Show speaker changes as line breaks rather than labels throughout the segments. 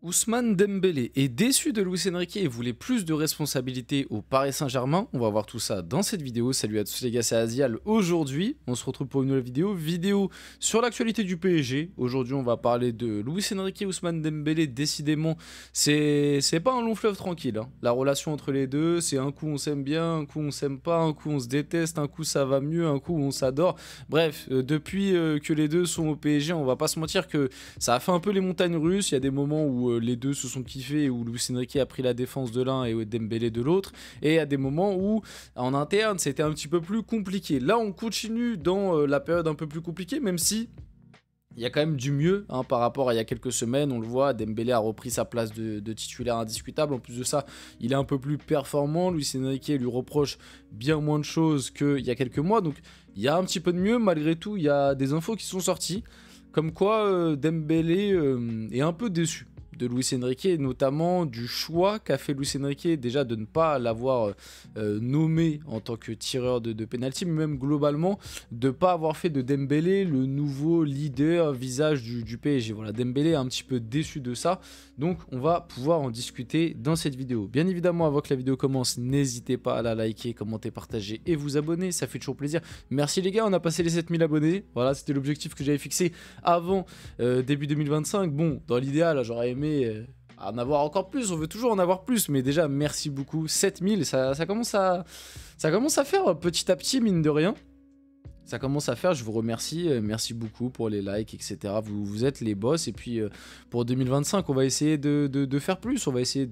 Ousmane Dembélé est déçu de Luis Enrique et voulait plus de responsabilités au Paris Saint-Germain. On va voir tout ça dans cette vidéo. Salut à tous les gars, c'est Azial. Aujourd'hui, on se retrouve pour une nouvelle vidéo sur l'actualité du PSG. Aujourd'hui, on va parler de Luis Enrique et Ousmane Dembélé. Décidément, c'est pas un long fleuve tranquille, hein. La relation entre les deux, c'est un coup on s'aime bien, un coup on s'aime pas, un coup on se déteste, un coup ça va mieux, un coup on s'adore. Bref, depuis que les deux sont au PSG, on va pas se mentir que ça a fait un peu les montagnes russes. Il y a des moments où les deux se sont kiffés, où Luis Enrique a pris la défense de l'un et Dembélé de l'autre, et il y a des moments où en interne c'était un petit peu plus compliqué. Là on continue dans la période un peu plus compliquée, même si il y a quand même du mieux, hein, par rapport à il y a quelques semaines. On le voit, Dembélé a repris sa place de titulaire indiscutable. En plus de ça, il est un peu plus performant. Luis Enrique lui reproche bien moins de choses qu'il y a quelques mois, donc il y a un petit peu de mieux. Malgré tout, il y a des infos qui sont sorties comme quoi Dembélé est un peu déçu de Luis Enrique, et notamment du choix qu'a fait Luis Enrique déjà de ne pas l'avoir nommé en tant que tireur de penalty, mais même globalement de ne pas avoir fait de Dembélé le nouveau leader visage du PSG. Voilà, Dembélé est un petit peu déçu de ça, donc on va pouvoir en discuter dans cette vidéo. Bien évidemment, avant que la vidéo commence, n'hésitez pas à la liker, commenter, partager et vous abonner, ça fait toujours plaisir. Merci les gars, on a passé les 7000 abonnés, voilà, c'était l'objectif que j'avais fixé avant début 2025. Bon, dans l'idéal, j'aurais aimé en avoir encore plus, on veut toujours en avoir plus, mais déjà merci beaucoup. 7000, ça commence à faire petit à petit, mine de rien. Ça commence à faire, je vous remercie, merci beaucoup pour les likes, etc. Vous êtes les boss, et puis pour 2025, on va essayer de faire plus, on va essayer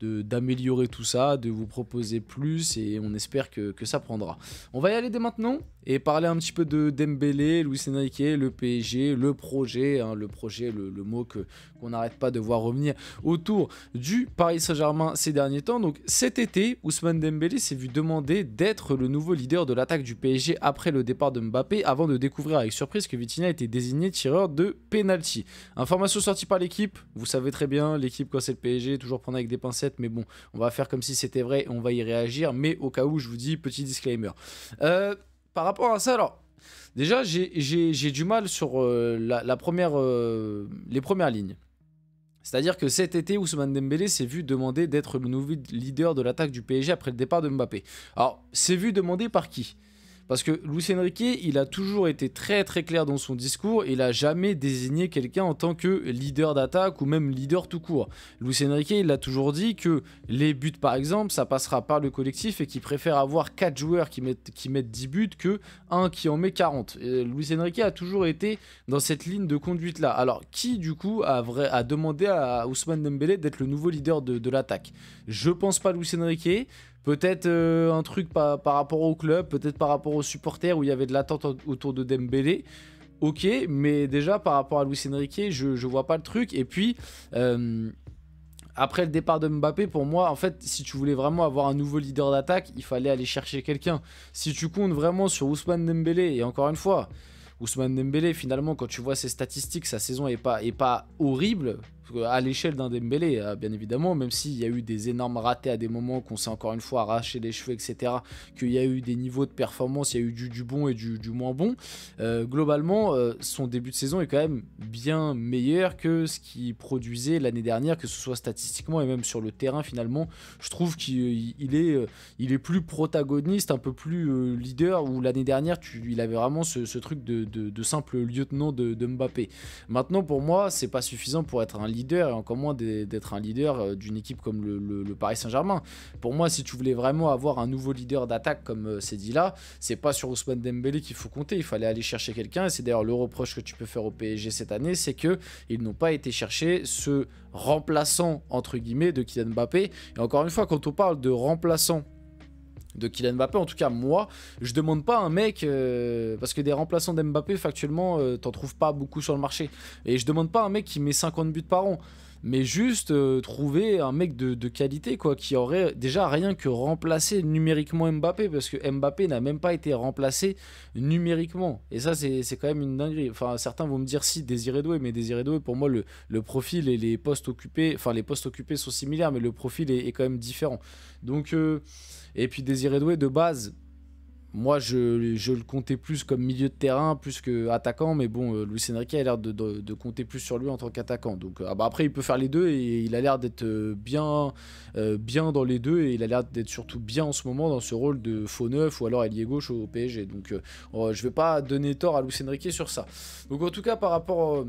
d'améliorer tout ça, de vous proposer plus, et on espère que ça prendra. On va y aller dès maintenant, et parler un petit peu de Dembélé, Luis Enrique, le PSG, le projet, hein, le mot qu'on n'arrête pas de voir revenir autour du Paris Saint-Germain ces derniers temps. Donc cet été, Ousmane Dembélé s'est vu demander d'être le nouveau leader de l'attaque du PSG après le départ de Mbappé, avant de découvrir avec surprise que Vitinha était désigné tireur de penalty. Information sortie par l'équipe, vous savez très bien, l'équipe quand c'est le PSG, toujours prendre avec des pincettes, mais bon, on va faire comme si c'était vrai et on va y réagir, mais au cas où, je vous dis, petit disclaimer. Par rapport à ça, alors, déjà, j'ai du mal sur les premières lignes. C'est-à-dire que cet été, Ousmane Dembélé s'est vu demander d'être le nouveau leader de l'attaque du PSG après le départ de Mbappé. Alors, c'est vu demander par qui ? Parce que Luis Enrique, il a toujours été très très clair dans son discours, il n'a jamais désigné quelqu'un en tant que leader d'attaque ou même leader tout court. Luis Enrique, il a toujours dit que les buts par exemple, ça passera par le collectif, et qu'il préfère avoir 4 joueurs qui mettent 10 buts que 1 qui en met 40. Et Luis Enrique a toujours été dans cette ligne de conduite là. Alors qui du coup a demandé à Ousmane Dembélé d'être le nouveau leader de l'attaque? Je pense pas Luis Enrique. Peut-être un truc par rapport au club, peut-être par rapport aux supporters où il y avait de l'attente autour de Dembélé. Ok, mais déjà par rapport à Luis Enrique, je vois pas le truc. Et puis, après le départ de Mbappé, pour moi, en fait, si tu voulais vraiment avoir un nouveau leader d'attaque, il fallait aller chercher quelqu'un. Si tu comptes vraiment sur Ousmane Dembélé, et encore une fois, Ousmane Dembélé, finalement, quand tu vois ses statistiques, sa saison est pas horrible à l'échelle d'un Dembélé, bien évidemment, même s'il y a eu des énormes ratés à des moments, qu'on s'est encore une fois arraché les cheveux, etc., qu'il y a eu des niveaux de performance, il y a eu du bon et du moins bon. Globalement, son début de saison est quand même bien meilleur que ce qu'il produisait l'année dernière, que ce soit statistiquement et même sur le terrain. Finalement, je trouve qu'il est plus protagoniste, un peu plus leader, où l'année dernière, il avait vraiment ce truc de simple lieutenant de Mbappé. Maintenant, pour moi, c'est pas suffisant pour être un leader, et encore moins d'être un leader d'une équipe comme le Paris Saint-Germain. Pour moi, si tu voulais vraiment avoir un nouveau leader d'attaque comme c'est dit là, c'est pas sur Ousmane Dembélé qu'il faut compter, il fallait aller chercher quelqu'un. Et c'est d'ailleurs le reproche que tu peux faire au PSG cette année, c'est que ils n'ont pas été chercher ce remplaçant entre guillemets de Kylian Mbappé. Et encore une fois, quand on parle de remplaçant de Kylian Mbappé, en tout cas moi, je demande pas un mec, parce que des remplaçants d'Mbappé factuellement t'en trouves pas beaucoup sur le marché, et je demande pas un mec qui met 50 buts par an, mais juste trouver un mec de qualité, quoi, qui aurait déjà rien que remplacé numériquement Mbappé, parce que Mbappé n'a même pas été remplacé numériquement, et ça c'est quand même une dinguerie. Enfin, certains vont me dire si Désiré Doué, mais Désiré Doué, pour moi le profil et les postes occupés, enfin les postes occupés sont similaires, mais le profil est quand même différent. Donc et puis Désiré Doué de base, Moi, je le comptais plus comme milieu de terrain, plus qu'attaquant, mais bon, Luis Enrique a l'air de compter plus sur lui en tant qu'attaquant. Donc après, il peut faire les deux et il a l'air d'être bien dans les deux et il a l'air d'être surtout bien en ce moment dans ce rôle de faux neuf ou alors ailier gauche au PSG. Donc je vais pas donner tort à Luis Enrique sur ça. Donc en tout cas, par rapport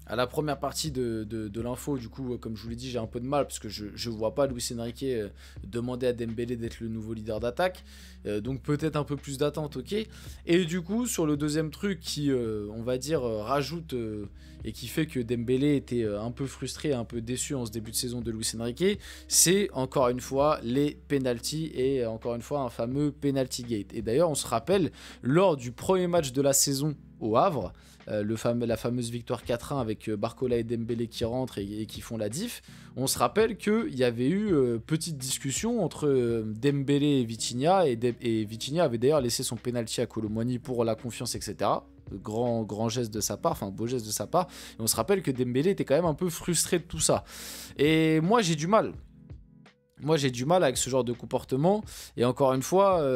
à la première partie de l'info, du coup, comme je vous l'ai dit, j'ai un peu de mal parce que je vois pas Luis Enrique demander à Dembélé d'être le nouveau leader d'attaque. Donc peut-être un peu plus d'attente, ok. Et du coup, sur le deuxième truc qui, on va dire, rajoute et qui fait que Dembélé était un peu frustré, un peu déçu en ce début de saison de Luis Enrique, c'est encore une fois les pénaltys et encore une fois un fameux penalty gate. Et d'ailleurs, on se rappelle, lors du premier match de la saison au Havre, la fameuse victoire 4-1 avec Barcola et Dembélé qui rentrent et qui font la diff, on se rappelle qu'il y avait eu petite discussion entre Dembélé et Vitinha, et Vitinha avait d'ailleurs laissé son penalty à Kolo Muani pour la confiance, etc. Grand geste de sa part, enfin beau geste de sa part, et on se rappelle que Dembélé était quand même un peu frustré de tout ça. Et moi j'ai du mal. Avec ce genre de comportement. Et encore une fois,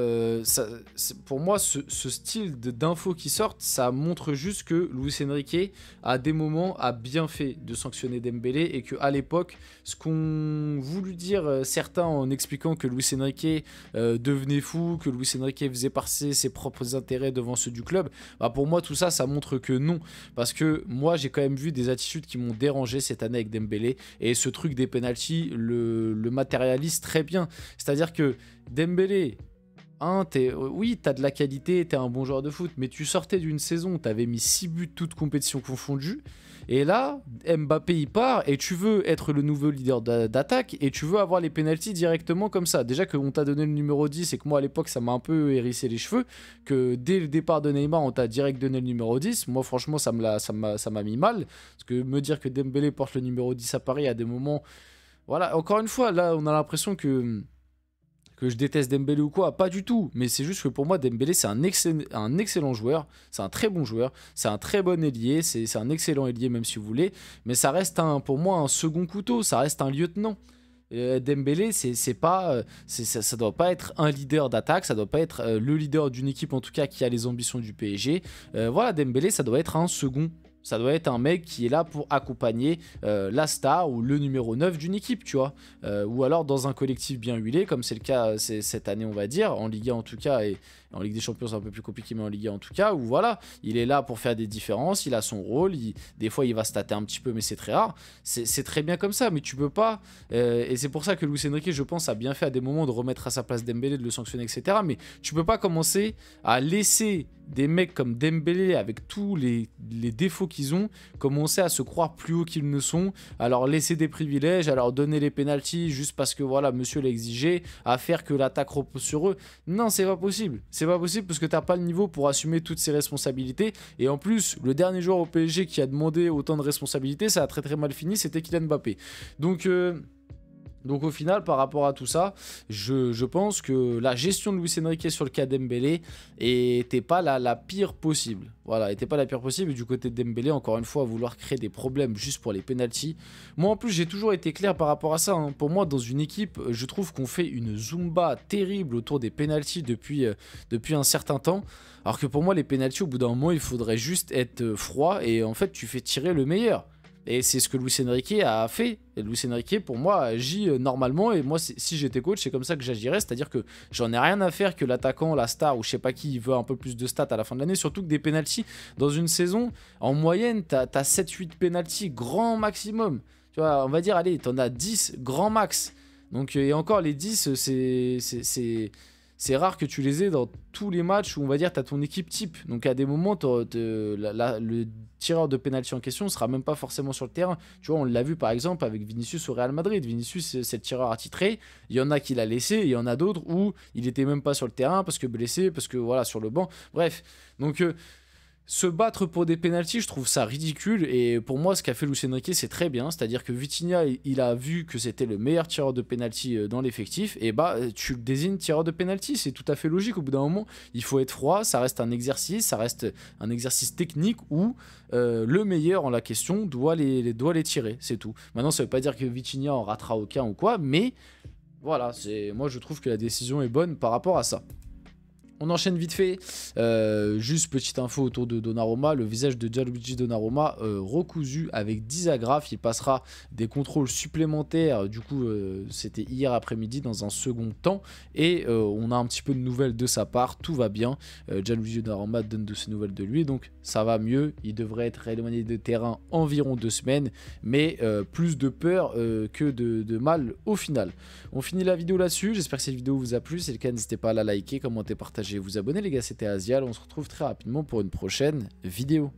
pour moi, ce style d'infos qui sortent, ça montre juste que Luis Enrique, à des moments, a bien fait de sanctionner Dembélé et qu'à l'époque, ce qu'ont voulu dire certains en expliquant que Luis Enrique devenait fou, que Luis Enrique faisait passer ses propres intérêts devant ceux du club, bah pour moi, tout ça, ça montre que non. Parce que moi, j'ai quand même vu des attitudes qui m'ont dérangé cette année avec Dembélé. Et ce truc des pénaltys, le matérialise très bien. C'est-à-dire que Dembélé, oui, t'as de la qualité, t'es un bon joueur de foot, mais tu sortais d'une saison où t'avais mis 6 buts toutes compétitions confondues, et là, Mbappé il part, et tu veux être le nouveau leader d'attaque, et tu veux avoir les pénaltys directement comme ça. Déjà qu'on t'a donné le numéro 10, et que moi à l'époque ça m'a un peu hérissé les cheveux, que dès le départ de Neymar on t'a direct donné le numéro 10, moi franchement ça m'a mis mal, parce que me dire que Dembélé porte le numéro 10 à Paris à des moments... Voilà, encore une fois, là, on a l'impression que je déteste Dembélé ou quoi. Pas du tout. Mais c'est juste que pour moi, Dembélé, c'est un excellent joueur. C'est un très bon joueur. C'est un très bon ailier. C'est un excellent ailier, même si vous voulez. Mais ça reste, pour moi, un second couteau. Ça reste un lieutenant. Dembélé, ça doit pas être un leader d'attaque. Ça doit pas être le leader d'une équipe, en tout cas, qui a les ambitions du PSG. Voilà, Dembélé, ça doit être un second. Ça doit être un mec qui est là pour accompagner la star ou le numéro 9 d'une équipe, tu vois. Ou alors dans un collectif bien huilé, comme c'est le cas cette année, on va dire, en Ligue 1 en tout cas, et en Ligue des Champions c'est un peu plus compliqué, mais en Ligue 1 en tout cas, où voilà, il est là pour faire des différences, il a son rôle, des fois il va se tâter un petit peu, mais c'est très rare. C'est très bien comme ça, mais tu peux pas, et c'est pour ça que Luis Enrique, je pense, a bien fait à des moments de remettre à sa place Dembélé, de le sanctionner, etc. Mais tu peux pas commencer à laisser des mecs comme Dembélé, avec tous les défauts qu'ils ont, commencer à se croire plus haut qu'ils ne sont, à leur laisser des privilèges, à leur donner les pénaltys juste parce que voilà, monsieur l'a exigé, à faire que l'attaque repose sur eux. Non, c'est pas possible. C'est pas possible parce que t'as pas le niveau pour assumer toutes ces responsabilités. Et en plus, le dernier joueur au PSG qui a demandé autant de responsabilités, ça a très très mal fini, c'était Kylian Mbappé. Donc au final, par rapport à tout ça, je pense que la gestion de Luis Enrique sur le cas Dembélé était pas la pire possible. Voilà, était pas la pire possible. Et du côté de Dembélé, encore une fois, à vouloir créer des problèmes juste pour les pénaltys. Moi, en plus, j'ai toujours été clair par rapport à ça. Hein. Pour moi, dans une équipe, je trouve qu'on fait une zumba terrible autour des pénaltys depuis un certain temps. Alors que pour moi, les pénaltys, au bout d'un moment, il faudrait juste être froid et en fait, tu fais tirer le meilleur. Et c'est ce que Luis Enrique a fait. Et Luis Enrique, pour moi, agit normalement. Et moi, si j'étais coach, c'est comme ça que j'agirais. C'est-à-dire que j'en ai rien à faire que l'attaquant, la star ou je sais pas qui veut un peu plus de stats à la fin de l'année. Surtout que des pénaltys, dans une saison, en moyenne, t'as 7-8 pénaltys grand maximum. Tu vois, on va dire, allez, t'en as 10 grand max. Donc, et encore, les 10, c'est rare que tu les aies dans tous les matchs où on va dire tu as ton équipe type. Donc à des moments, le tireur de pénalty en question ne sera même pas forcément sur le terrain. Tu vois, on l'a vu par exemple avec Vinicius au Real Madrid. Vinicius, c'est le tireur attitré. Il y en a qui l'a laissé, il y en a d'autres où il était même pas sur le terrain parce que blessé, parce que voilà, sur le banc. Bref, donc... se battre pour des pénaltys, je trouve ça ridicule. Et pour moi, ce qu'a fait Luis Enrique, c'est très bien. C'est-à-dire que Vitinha, il a vu que c'était le meilleur tireur de pénalty dans l'effectif. Et bah, tu le désignes tireur de pénalty. C'est tout à fait logique. Au bout d'un moment, il faut être froid. Ça reste un exercice. Ça reste un exercice technique où le meilleur en la question doit les tirer. C'est tout. Maintenant, ça veut pas dire que Vitinha en ratera aucun ou quoi. Mais voilà, moi, je trouve que la décision est bonne par rapport à ça. On enchaîne vite fait, juste petite info autour de Donnarumma, le visage de Gianluigi Donnarumma recousu avec 10 agrafes, il passera des contrôles supplémentaires, du coup c'était hier après-midi dans un second temps, et on a un petit peu de nouvelles de sa part, tout va bien, Gianluigi Donnarumma donne de ses nouvelles de lui, donc ça va mieux, il devrait être éloigné de terrain environ 2 semaines, mais plus de peur que de mal au final. On finit la vidéo là-dessus, j'espère que cette vidéo vous a plu, si c'est le cas n'hésitez pas à la liker, commenter, partager, vous abonner les gars, c'était Azial, on se retrouve très rapidement pour une prochaine vidéo.